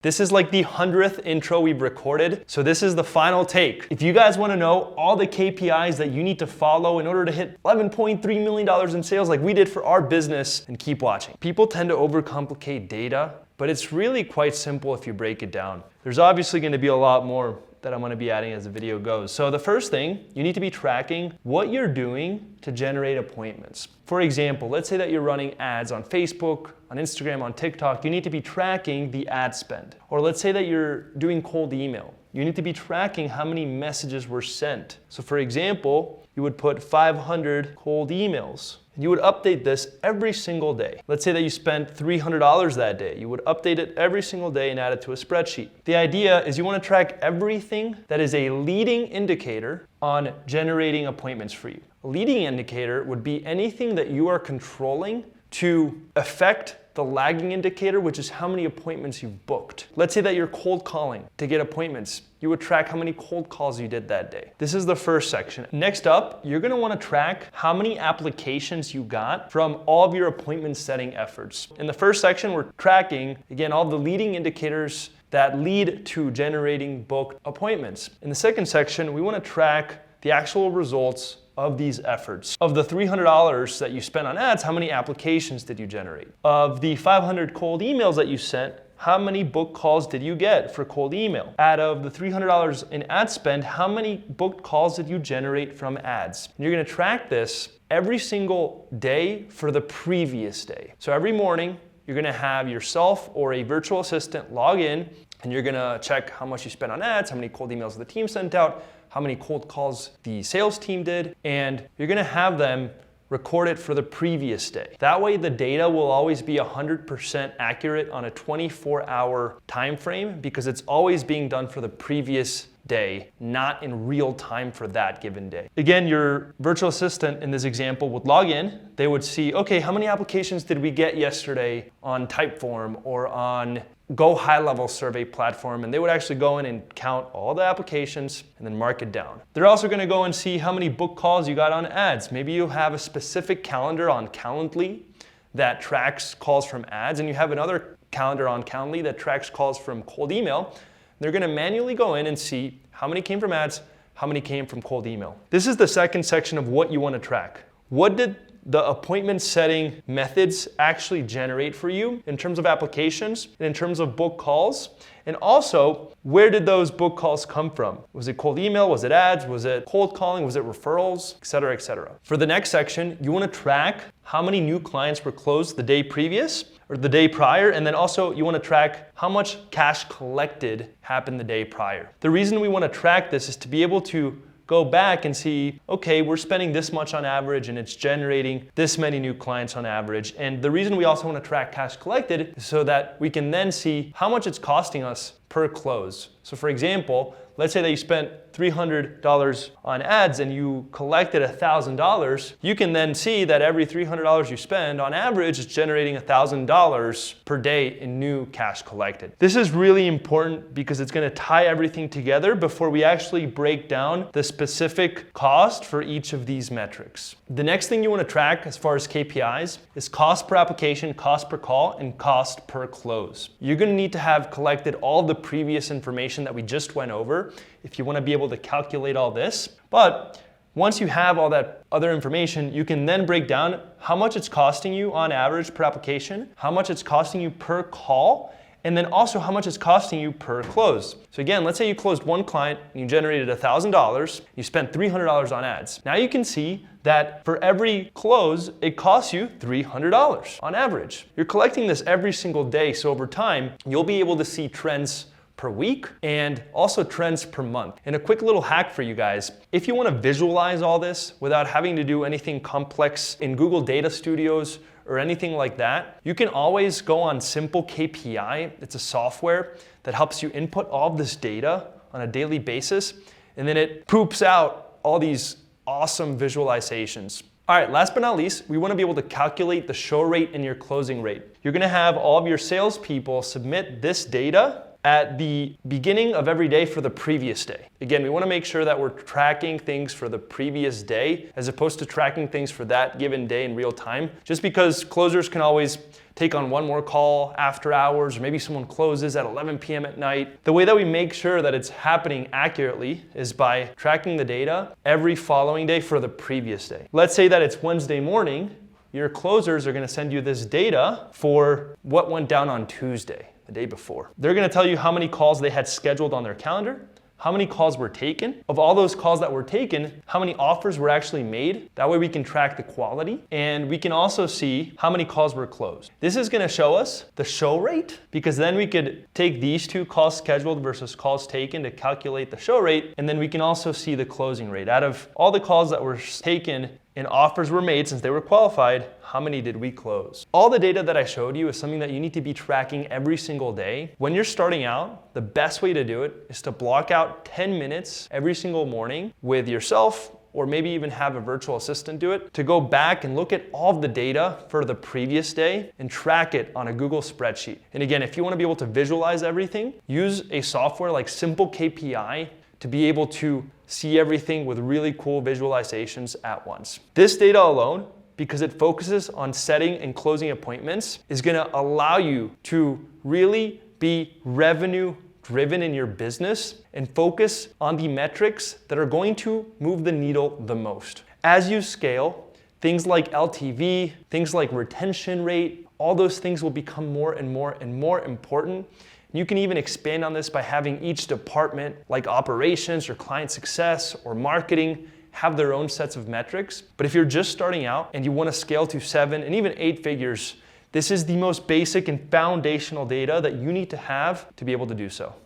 This is like the 100th intro we've recorded, so this is the final take. If you guys want to know all the KPIs that you need to follow in order to hit $11.3 million in sales like we did for our business, then keep watching. People tend to overcomplicate data, but it's really quite simple if you break it down. There's obviously going to be a lot more that I'm going to be adding as the video goes. So the first thing, you need to be tracking what you're doing to generate appointments. For example, let's say that you're running ads on Facebook, on Instagram, on TikTok. You need to be tracking the ad spend. Or let's say that you're doing cold email. You need to be tracking how many messages were sent. So for example, you would put 500 cold emails. You would update this every single day. Let's say that you spent $300 that day. You would update it every single day and add it to a spreadsheet. The idea is you want to track everything that is a leading indicator on generating appointments for you. A leading indicator would be anything that you are controlling to affect the lagging indicator, which is how many appointments you've booked. Let's say that you're cold calling to get appointments. You would track how many cold calls you did that day. This is the first section. Next up, you're gonna wanna track how many applications you got from all of your appointment setting efforts. In the first section, we're tracking, again, all the leading indicators that lead to generating booked appointments. In the second section, we wanna track the actual results of these efforts. Of the $300 that you spent on ads, how many applications did you generate? Of the 500 cold emails that you sent, how many booked calls did you get for cold email? Out of the $300 in ad spend, how many booked calls did you generate from ads? And you're gonna track this every single day for the previous day. So every morning, you're gonna have yourself or a virtual assistant log in, and you're gonna check how much you spent on ads, how many cold emails the team sent out, how many cold calls the sales team did, and you're gonna have them record it for the previous day. That way the data will always be 100% accurate on a 24-hour time frame because it's always being done for the previous day, not in real time for that given day. Again, your virtual assistant in this example would log in. They would see, okay, how many applications did we get yesterday on Typeform or on HighLevel survey platform, and they would actually go in and count all the applications and then mark it down. They're also going to go and see how many book calls you got on ads. Maybe you have a specific calendar on Calendly that tracks calls from ads, and you have another calendar on Calendly that tracks calls from cold email. They're going to manually go in and see how many came from ads, how many came from cold email. This is the second section of what you want to track. What did the appointment setting methods actually generate for you in terms of applications and in terms of book calls? And also, where did those book calls come from? Was it cold email? Was it ads? Was it cold calling? Was it referrals? Et cetera, et cetera. For the next section, you want to track how many new clients were closed the day previous or the day prior, and then also you want to track how much cash collected happened the day prior. The reason we want to track this is to be able to go back and see, okay, we're spending this much on average and it's generating this many new clients on average. And the reason we also want to track cash collected is so that we can then see how much it's costing us per close. So for example, let's say that you spent $300 on ads and you collected $1,000, you can then see that every $300 you spend on average is generating $1,000 per day in new cash collected. This is really important because it's going to tie everything together before we actually break down the specific cost for each of these metrics. The next thing you want to track as far as KPIs is cost per application, cost per call, and cost per close. You're going to need to have collected all the previous information that we just went over if you want to be able to calculate all this. But once you have all that other information, you can then break down how much it's costing you on average per application, how much it's costing you per call, and then also how much it's costing you per close. So again, let's say you closed one client and you generated $1,000, you spent $300 on ads. Now you can see that for every close, it costs you $300 on average. You're collecting this every single day, so over time, you'll be able to see trends per week and also trends per month. And a quick little hack for you guys, if you want to visualize all this without having to do anything complex in Google Data Studios or anything like that, you can always go on Simple KPI. It's a software that helps you input all of this data on a daily basis, and then it poops out all these awesome visualizations. All right, last but not least, we want to be able to calculate the show rate and your closing rate. You're going to have all of your salespeople submit this data at the beginning of every day for the previous day. Again, we want to make sure that we're tracking things for the previous day as opposed to tracking things for that given day in real time, just because closers can always take on one more call after hours, or maybe someone closes at 11 p.m. at night. The way that we make sure that it's happening accurately is by tracking the data every following day for the previous day. Let's say that it's Wednesday morning, your closers are going to send you this data for what went down on Tuesday, the day before. They're going to tell you how many calls they had scheduled on their calendar, how many calls were taken. Of all those calls that were taken, how many offers were actually made. That way we can track the quality, and we can also see how many calls were closed. This is gonna show us the show rate, because then we could take these two calls scheduled versus calls taken to calculate the show rate, and then we can also see the closing rate. Out of all the calls that were taken and offers were made since they were qualified, how many did we close? All the data that I showed you is something that you need to be tracking every single day. When you're starting out, the best way to do it is to block out 10 minutes every single morning with yourself, or maybe even have a virtual assistant do it, to go back and look at all of the data for the previous day and track it on a Google spreadsheet. And again, if you want to be able to visualize everything, use a software like Simple KPI to be able to see everything with really cool visualizations at once. This data alone, because it focuses on setting and closing appointments, is gonna allow you to really be revenue driven in your business and focus on the metrics that are going to move the needle the most. As you scale, things like LTV, things like retention rate, all those things will become more and more and more important. You can even expand on this by having each department, like operations or client success or marketing, have their own sets of metrics. But if you're just starting out and you want to scale to 7 and even 8 figures, this is the most basic and foundational data that you need to have to be able to do so.